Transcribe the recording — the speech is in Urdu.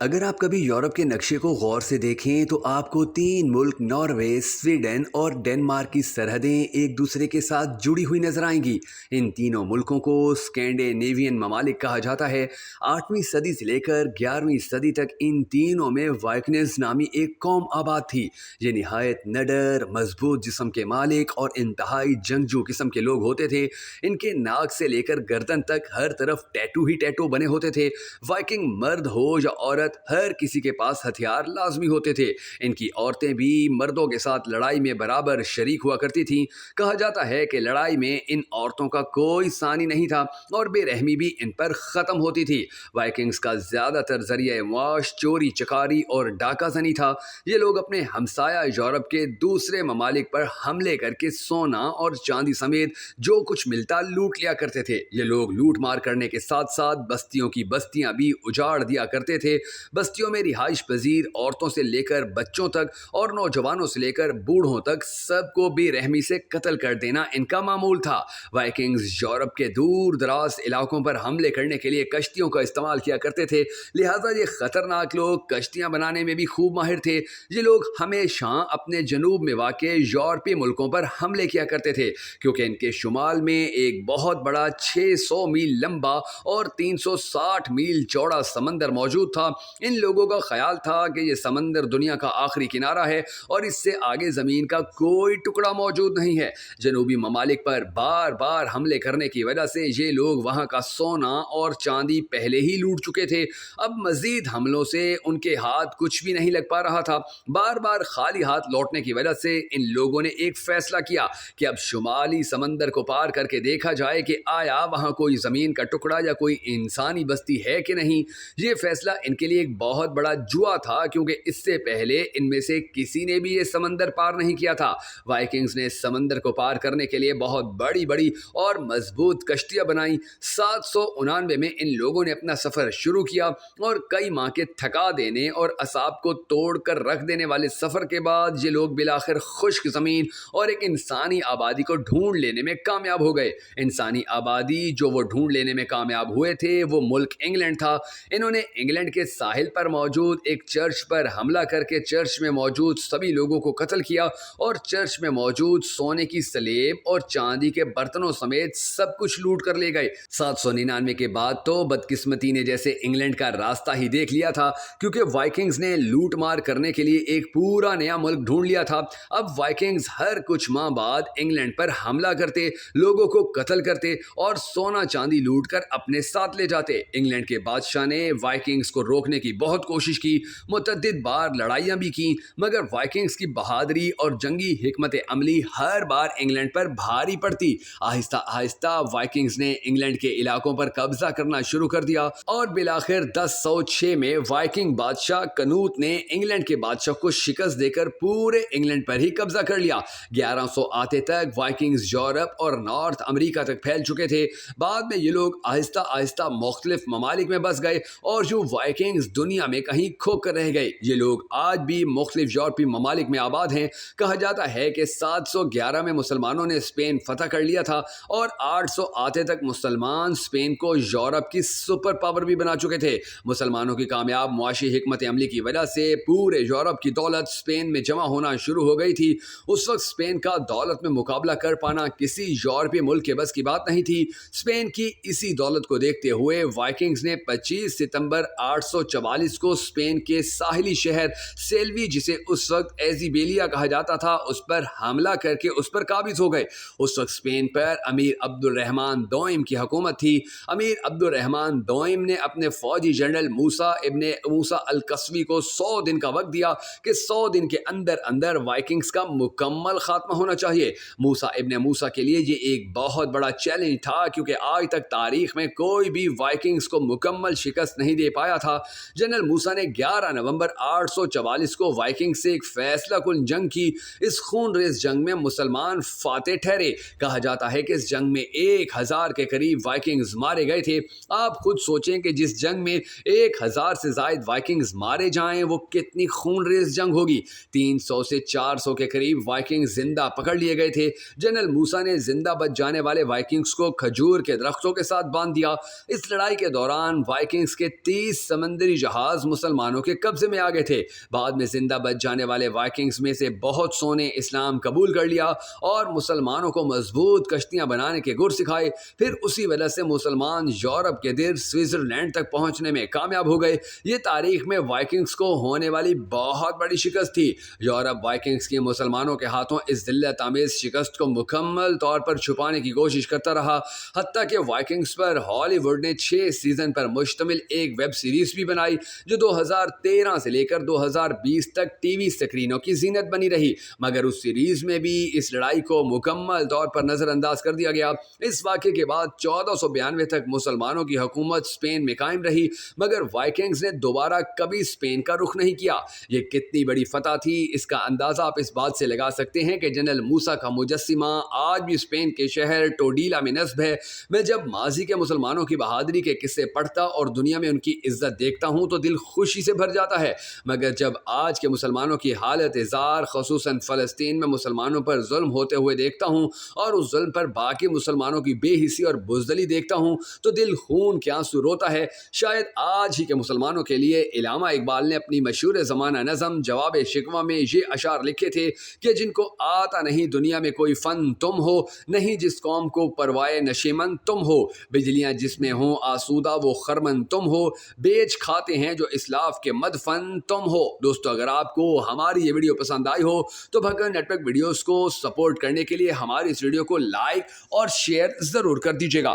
اگر آپ کبھی یورپ کے نقشے کو غور سے دیکھیں تو آپ کو تین ملک ناروے، سویڈن اور ڈنمارک کی سرحدیں ایک دوسرے کے ساتھ جڑی ہوئی نظر آئیں گی۔ ان تینوں ملکوں کو اسکینڈینیوین ممالک کہا جاتا ہے۔ 8ویں صدی سے لے کر 11ویں صدی تک ان تینوں میں وائکنگز نامی ایک قوم آباد تھی۔ یہ نہایت نڈر، مضبوط جسم کے مالک اور انتہائی جنگجو قسم کے لوگ ہوتے تھے۔ ان کے ناک سے لے کر گردن تک ہر طرف ٹیٹو ہی ٹیٹو بنے ہوتے تھے۔ وائکنگ مرد ہو یا عورت، ہر کسی کے پاس ہتھیار لازمی ہوتے تھے۔ ان کی عورتیں بھی مردوں کے ساتھ لڑائی میں برابر شریک ہوا کرتی تھیں۔ کہا جاتا ہے کہ لڑائی میں ان عورتوں کا کوئی ثانی نہیں تھا اور بے رحمی بھی ان پر ختم ہوتی تھی۔ وائکنگز کا زیادہ تر ذریعہ معاش چوری چکاری اور ڈاکہ زنی تھا۔ یہ لوگ اپنے ہمسایہ یورپ کے دوسرے ممالک پر حملے کر کے سونا اور چاندی سمیت جو کچھ ملتا لوٹ لیا کرتے تھے۔ یہ لوگ لوٹ مار کرنے کے ساتھ ساتھ بستیوں کی بستیاں بھی اجاڑ دیا کرتے تھے۔ بستیوں میں رہائش پذیر عورتوں سے لے کر بچوں تک اور نوجوانوں سے لے کر بوڑھوں تک سب کو بے رحمی سے قتل کر دینا ان کا معمول تھا۔ وائکنگز یورپ کے دور دراز علاقوں پر حملے کرنے کے لیے کشتیوں کا استعمال کیا کرتے تھے، لہٰذا یہ خطرناک لوگ کشتیاں بنانے میں بھی خوب ماہر تھے۔ یہ لوگ ہمیشہ اپنے جنوب میں واقع یورپی ملکوں پر حملے کیا کرتے تھے، کیونکہ ان کے شمال میں ایک بہت بڑا 600 میل لمبا اور 360 میل چوڑا سمندر موجود تھا۔ ان لوگوں کا خیال تھا کہ یہ سمندر دنیا کا آخری کنارہ ہے اور اس سے آگے زمین کا کوئی ٹکڑا موجود نہیں ہے۔ جنوبی ممالک پر بار بار حملے کرنے کی وجہ سے یہ لوگ وہاں کا سونا اور چاندی پہلے ہی لوٹ چکے تھے۔ اب مزید حملوں سے ان کے ہاتھ کچھ بھی نہیں لگ پا رہا تھا۔ بار بار خالی ہاتھ لوٹنے کی وجہ سے ان لوگوں نے ایک فیصلہ کیا کہ اب شمالی سمندر کو پار کر کے دیکھا جائے کہ آیا وہاں کوئی زمین کا ٹکڑا یا کوئی انسانی بستی ہے کہ نہیں۔ یہ فیصلہ ان کے لیے ایک بہت بڑا جوا تھا، کیونکہ اس سے پہلے ان میں سے کسی نے بھی یہ سمندر پار نہیں کیا تھا۔ وائکنگز نے سمندر کو پار کرنے کے لیے بہت بڑی بڑی اور مضبوط کشتیاں بنائیں۔ 799 میں ان لوگوں نے اپنا سفر شروع کیا اور کئی ماہ کے تھکا دینے اور اعصاب کو توڑ کر رکھ دینے والے سفر کے بعد یہ لوگ بالآخر خشک زمین اور ایک انسانی آبادی کو ڈھونڈ لینے میں کامیاب ہو گئے۔ انسانی آبادی جو وہ ڈھونڈ لینے میں کامیاب ہوئے تھے وہ ملک انگلینڈ تھا۔ انہوں نے انگلینڈ کے ساحل پر موجود ایک چرچ پر حملہ کر کے چرچ میں موجود سبھی لوگوں کو قتل کیا اور چرچ میں موجود سونے کی سلیب اور چاندی کے برتنوں سمیت سب کچھ لوٹ کر لے گئے۔ 799 کے بعد تو بدقسمتی نے جیسے انگلینڈ کا راستہ ہی دیکھ لیا تھا، کیونکہ وائکنگز نے لوٹ مار کرنے کے لیے ایک پورا نیا ملک ڈھونڈ لیا تھا۔ اب وائکنگز ہر کچھ ماہ بعد انگلینڈ پر حملہ کرتے، لوگوں کو قتل کرتے اور سونا چاندی لوٹ کر اپنے ساتھ لے جاتے۔ انگلینڈ کے بادشاہ نے وائکنگز کو روکنے کی بہت کوشش کی، متعدد بار لڑائیاں بھی کی، مگر وائکنگز کی بہادری اور جنگی حکمت عملی ہر بار انگلینڈ پر بھاری پڑتی۔ آہستہ آہستہ وائکنگز نے انگلینڈ کے علاقوں پر قبضہ کرنا شروع کر دیا اور بالآخر 1006 میں وائکنگ بادشاہ کنوت نے انگلینڈ کے بادشاہ کو شکست دے کر پورے انگلینڈ پر ہی قبضہ کر لیا۔ 1100 آتے تک وائکنگز یورپ اور نارتھ امریکہ تک پھیل چکے تھے۔ بعد میں یہ لوگ آہستہ آہستہ مختلف ممالک میں بس گئے اور جو وائکنگز دنیا میں کہیں کھو کر رہ گئے۔ یہ لوگ آج بھی مختلف یورپی ممالک میں آباد ہیں۔ کہا جاتا ہے کہ 711 میں مسلمانوں نے اسپین فتح کر لیا تھا اور 800 آتے تک مسلمان اسپین کو یورپ کی سپر پاور بھی بنا چکے تھے۔ مسلمانوں کی کامیاب معاشی حکمت عملی کی وجہ سے پورے یورپ کی دولت اسپین میں جمع ہونا شروع ہو گئی تھی۔ اس وقت اسپین کا دولت میں مقابلہ کر پانا کسی یورپی ملک کے بس کی بات نہیں تھی۔ اسپین کی اسی دولت کو دیکھتے ہوئے وائکنگز نے 25 ستمبر 844 کو اسپین کے ساحلی شہر سیلوی، جسے اس وقت ایزیبیلیا کہا جاتا تھا، اس پر حملہ کر کے اس پر قابض ہو گئے۔ اس وقت اسپین پر امیر عبد الرحمن دوئم کی حکومت تھی۔ امیر عبد الرحمن دوئم نے اپنے فوجی جنرل موسیٰ ابن موسیٰ القصوی کو 100 دن کا وقت دیا کہ 100 دن کے اندر اندر وائکنگز کا مکمل خاتمہ ہونا چاہیے۔ موسیٰ ابن موسیٰ کے لیے یہ ایک بہت بڑا چیلنج تھا، کیونکہ آج تک تاریخ میں کوئی بھی وائکنگز کو مکمل شکست نہیں دے پایا تھا۔ جنرل موسیٰ نے 11 نومبر 844 کو وائکنگ سے ایک فیصلہ کن جنگ کی۔ اس خون ریز جنگ میں مسلمان فاتح ٹھہرے۔ کہا جاتا ہے کہ اس جنگ میں 1000 کے قریب وائکنگز مارے گئے تھے۔ آپ خود سوچیں کہ جس جنگ میں 1000 سے زائد وائکنگز مارے جائیں وہ کتنی خون ریز جنگ ہوگی۔ 300 سے 400 کے قریب وائکنگز زندہ پکڑ لیے گئے تھے۔ جنرل موسیٰ نے زندہ بچ جانے والے وائکنگز کو کھجور کے درختوں کے ساتھ باندھ دیا۔ اس لڑائی کے دوران وائکنگز کے 30 سمندری سمندری جہاز مسلمانوں کے قبضے میں آ گئے تھے۔ بعد میں زندہ بچ جانے والے وائکنگز میں سے بہت سو نے اسلام قبول کر لیا اور مسلمانوں کو مضبوط کشتیاں بنانے کے گر سکھائے۔ پھر اسی وجہ سے مسلمان یورپ کے دیر سوئٹزرلینڈ تک پہنچنے میں کامیاب ہو گئے۔ یہ تاریخ میں وائکنگز کو ہونے والی بہت بڑی شکست تھی۔ یورپ وائکنگز کی مسلمانوں کے ہاتھوں اس ذلت آمیز شکست کو مکمل طور پر چھپانے کی کوشش کرتا رہا، حتیٰ کہ وائکنگز پر ہالی ووڈ نے 6 سیزن پر مشتمل ایک ویب سیریز بھی بنائی جو 2013 سے لے کر 2020 تک ٹی وی سکرینوں کی زینت بنی رہی، مگر اس سیریز میں بھی اس لڑائی کو مکمل طور پر نظر انداز کر دیا گیا۔ اس واقعے کے بعد 1492 تک مسلمانوں کی حکومت اسپین میں قائم رہی، مگر وائکنگز نے دوبارہ کبھی اسپین کا رخ نہیں کیا۔ یہ کتنی بڑی فتح تھی اس کا اندازہ آپ اس بات سے لگا سکتے ہیں کہ جنرل موسیٰ کا مجسمہ آج بھی اسپین کے شہر ٹوڈیلا میں نصب ہے۔ میں جب ماضی کے مسلمانوں کی بہادری کے قصے پڑھتا اور دنیا میں ان کی عزت دیکھتا ہوں تو دل خوشی سے بھر جاتا ہے، مگر جب آج کے مسلمانوں کی حالت زار خصوصاً فلسطین میں مسلمانوں پر ظلم ہوتے ہوئے دیکھتا ہوں اور اس ظلم پر باقی مسلمانوں کی بے حسی اور بزدلی دیکھتا ہوں تو دل خون کے آنسو روتا ہے۔ شاید آج ہی کے مسلمانوں کے لیے علامہ اقبال نے اپنی مشہور زمانہ نظم جواب شکوہ میں یہ اشعار لکھے تھے کہ جن کو آتا نہیں دنیا میں کوئی فن تم ہو، نہیں جس قوم کو پروائے نشیمن تم ہو، بجلیاں جس میں ہوں آسودہ وہ خرمن تم ہو، بیچ کھاتے ہیں جو اسلاف کے مدفن تم ہو۔ دوستو، اگر آپ کو ہماری یہ ویڈیو پسند آئی ہو تو بھگن نیٹ ورک ویڈیوز کو سپورٹ کرنے کے لیے ہماری اس ویڈیو کو لائک اور شیئر ضرور کر دیجیے گا۔